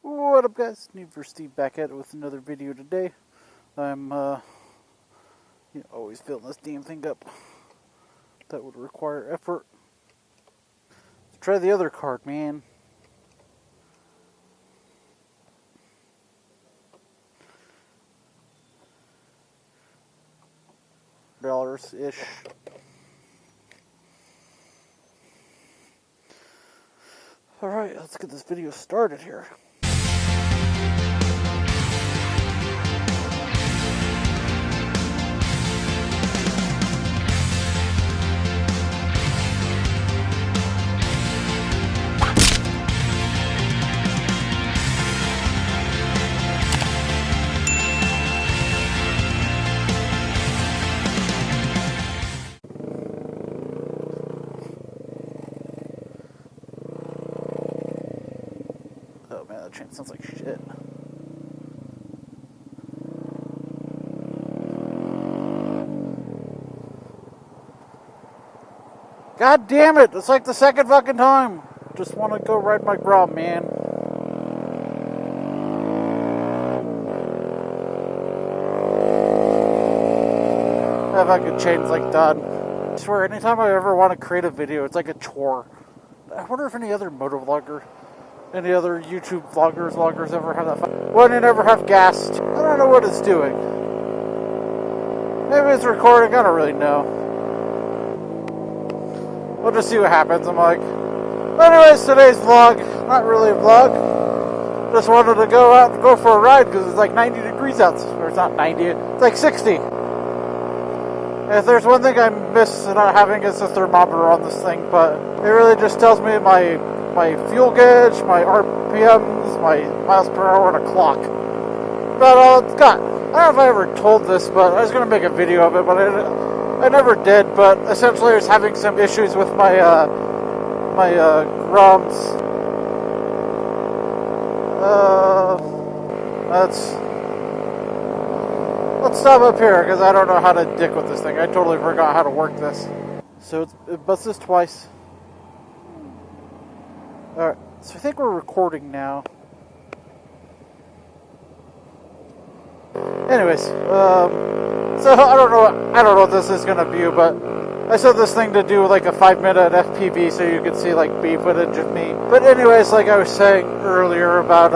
What up, guys? Need for Steve back at it with another video today. I'm always filling this damn thing up. That would require effort. Let's try the other card, man. $1-ish. Alright, let's get this video started here. Oh man, that chain sounds like shit. God damn it! It's like the second fucking time! Just want to go ride my Grom, man. That fucking chain's like done. I swear, anytime I ever want to create a video, it's like a chore. I wonder if any other motovlogger, any other YouTube vloggers ever have that fun. Why didn't it ever have gas? I don't know what it's doing. Maybe it's recording, I don't really know. We'll just see what happens. I'm like, anyways, today's vlog, not really a vlog. Just wanted to go out and go for a ride because it's like 90 degrees out. Or it's not 90, it's like 60. If there's one thing I miss not having is a thermometer on this thing, but it really just tells me my fuel gauge, my RPMs, my miles per hour, and a clock. About all it's got. I don't know if I ever told this, but I was going to make a video of it, but I never did. But essentially I was having some issues with my Groms. Let's stop up here, because I don't know how to dick with this thing. I totally forgot how to work this. So it buzzes twice. Alright, so I think we're recording now. Anyways, so I don't know what this is gonna be, but I set this thing to do like a 5-minute FPV so you could see like B footage of me. But anyways, like I was saying earlier about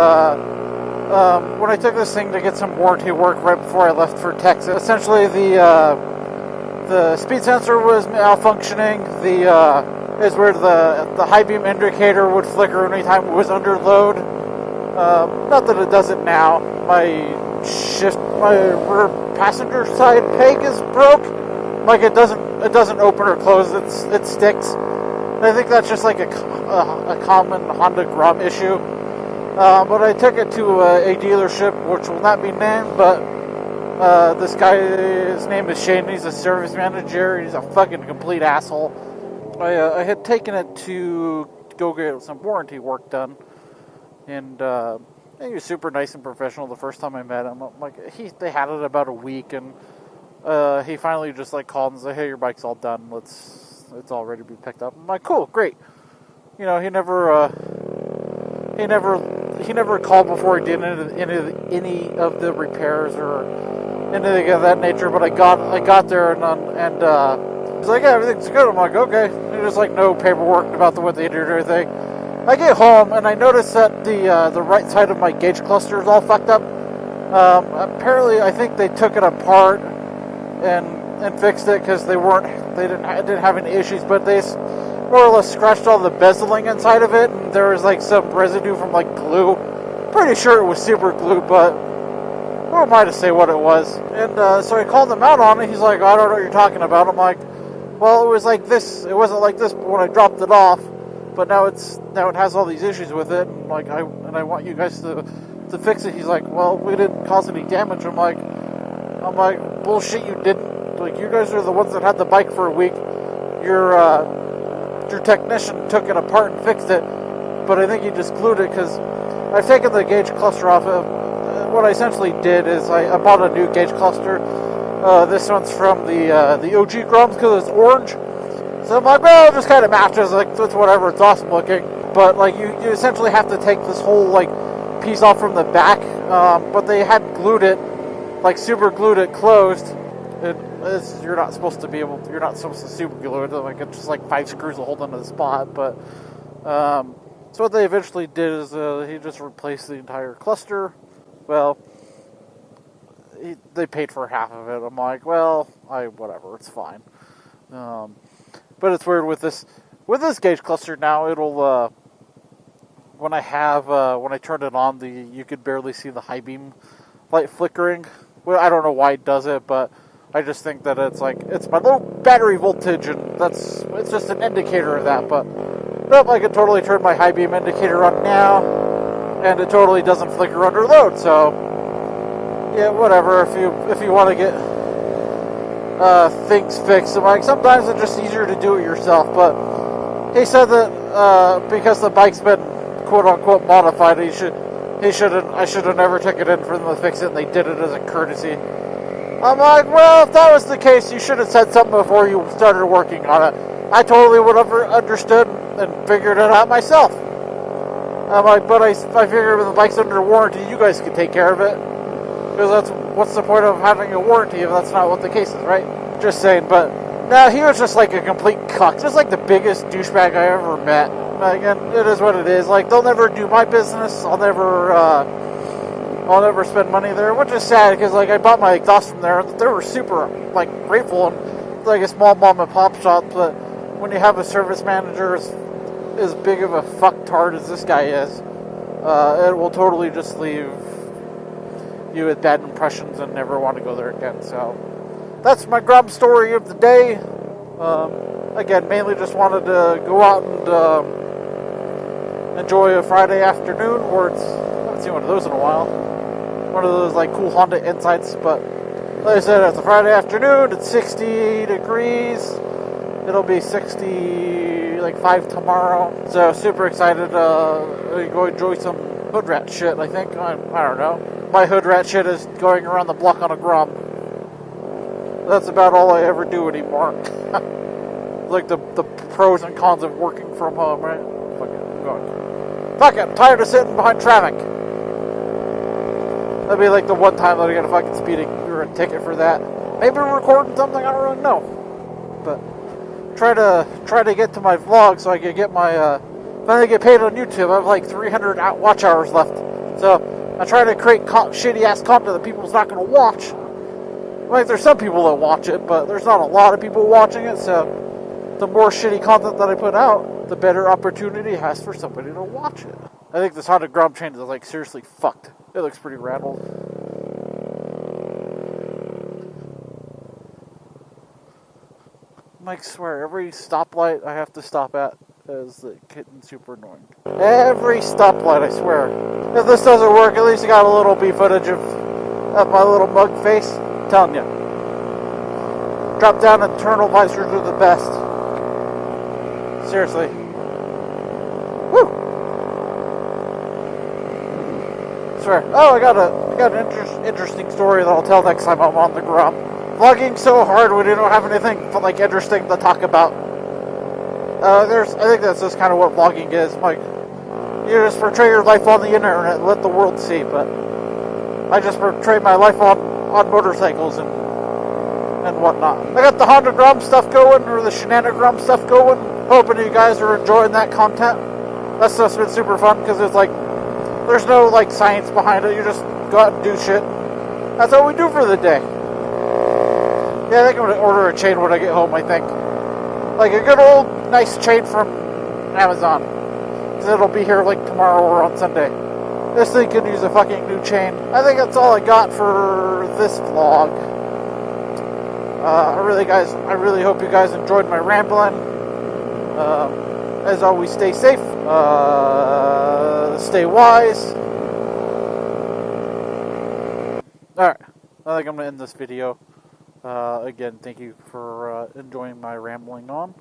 when I took this thing to get some warranty work right before I left for Texas, essentially the speed sensor was malfunctioning. Is where the high beam indicator would flicker anytime it was under load. Not that it does it now. My rear passenger side peg is broke. Like it doesn't open or close. It sticks. And I think that's just like a common Honda Grom issue. But I took it to a dealership, which will not be named, but this guy, his name is Sena. He's a service manager. He's a fucking complete asshole. I had taken it to go get some warranty work done, and he was super nice and professional the first time I met him. Like they had it about a week, and he finally just like called and said, "Hey, your bike's all done. It's all ready to be picked up." I'm like, "Cool, great." You know, he never called before he did any of the repairs or anything of that nature. But I got there and he's like, "Yeah, everything's good." I'm like, "Okay." There's like no paperwork about what they did or anything. I get home and I notice that the right side of my gauge cluster is all fucked up. Apparently, I think they took it apart and fixed it because they didn't have any issues, but they more or less scratched all the bezeling inside of it, and there was like some residue from like glue. Pretty sure it was super glue, but who am I to say what it was? And so I called him out on it. He's like, "I don't know what you're talking about." I'm like, "Well, it was like this. It wasn't like this when I dropped it off, but now it has all these issues with it. And like I want you guys to fix it." He's like, "Well, we didn't cause any damage." I'm like, "Bullshit, you didn't. Like you guys are the ones that had the bike for a week. Your technician took it apart and fixed it, but I think he just glued it because I've taken the gauge cluster off of." What I essentially did is I bought a new gauge cluster. This one's from the Ogio Groms because it's orange. So I'm like, well, it just kind of matches. Like, it's whatever. It's awesome looking. But like, you essentially have to take this whole like piece off from the back, but they had glued it, like super glued it closed. You're not supposed to super glue it. Like it's just like 5 screws to hold onto the spot. But so what they eventually did is he just replaced the entire cluster. Well, they paid for half of it. I'm like, well, whatever, it's fine. But it's weird with this gauge cluster now. It'll when I turn it on, you could barely see the high beam light flickering. Well, I don't know why it does it, but I just think that it's my low battery voltage, and it's just an indicator of that. But nope, I can totally turn my high beam indicator on now, and it totally doesn't flicker under load. So yeah, whatever. If you want to get things fixed, I'm like, sometimes it's just easier to do it yourself. But he said that because the bike's been quote unquote modified, I should have never took it in for them to fix it, and they did it as a courtesy. I'm like, well, if that was the case, you should have said something before you started working on it. I totally would have understood and figured it out myself. I'm like, but I figured when the bike's under warranty, you guys could take care of it. Because what's the point of having a warranty if that's not what the case is, right? Just saying. But now he was just like a complete cuck, just like the biggest douchebag I ever met. Again, it is what it is. Like, they'll never do my business. I'll never spend money there, which is sad because like I bought my exhaust from there. They were super like grateful, and it's like a small mom and pop shop. But when you have a service manager as big of a fucktard as this guy is, it will totally just leave you with bad impressions and never want to go there again. So that's my Grom story of the day. Again, mainly just wanted to go out and enjoy a Friday afternoon, or I haven't seen one of those in a while. One of those like cool Honda Insights, but like I said, it's a Friday afternoon. It's 60 degrees. It'll be 65 tomorrow. So super excited to go enjoy some hood rat shit. I think I don't know. My hood rat shit is going around the block on a Grom. That's about all I ever do anymore. Like the pros and cons of working from home, right? Fuck it, I'm tired of sitting behind traffic. That'd be like the one time that I got a fucking speeding or a ticket for that. Maybe we're recording something, I don't really know. But try to get to my vlog so I can get my finally get paid on YouTube. I have like 300 watch hours left. So I try to create shitty ass content that people's not gonna watch. Like, there's some people that watch it, but there's not a lot of people watching it, so the more shitty content that I put out, the better opportunity it has for somebody to watch it. I think this Honda Grom chain is like seriously fucked. It looks pretty rattled. I swear, every stoplight I have to stop at is getting super annoying. Every stoplight, I swear. If this doesn't work, at least I got a little B footage of my little mug face. I'm telling you. Drop down internal visors are the best. Seriously. Woo! Swear. Oh, I got an interesting story that I'll tell next time I'm on the Grom. Vlogging so hard when you don't have anything like interesting to talk about. I think that's just kind of what vlogging is. Like, you just portray your life on the internet and let the world see. But I just portray my life on motorcycles and whatnot. I got the Honda Grom stuff going, or the Sena Grom stuff going. Hoping you guys are enjoying that content. That stuff's been super fun because it's like there's no like science behind it. You just go out and do shit. That's what we do for the day. Yeah, I think I'm gonna order a chain when I get home. I think like a good old nice chain from Amazon. Because it'll be here like tomorrow or on Sunday. This thing could use a fucking new chain. I think that's all I got for this vlog. I really hope you guys enjoyed my rambling. As always, stay safe, stay wise. Alright, I think I'm going to end this video. Again, thank you for enjoying my rambling on.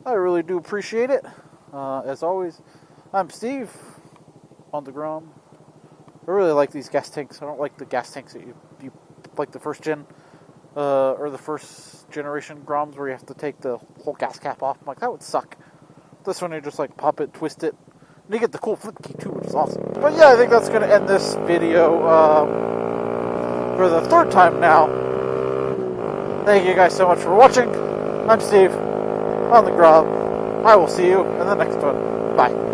I really do appreciate it. As always, I'm Steve on the Grom. I really like these gas tanks. I don't like the gas tanks that you like the first gen or the first generation Groms where you have to take the whole gas cap off. I'm like, that would suck. This one you just like pop it, twist it, And you get the cool flip key too, which is awesome. But yeah, I think that's going to end this video for the third time now. Thank you guys so much for watching. I'm Steve on the Grom. I will see you in the next one. Bye.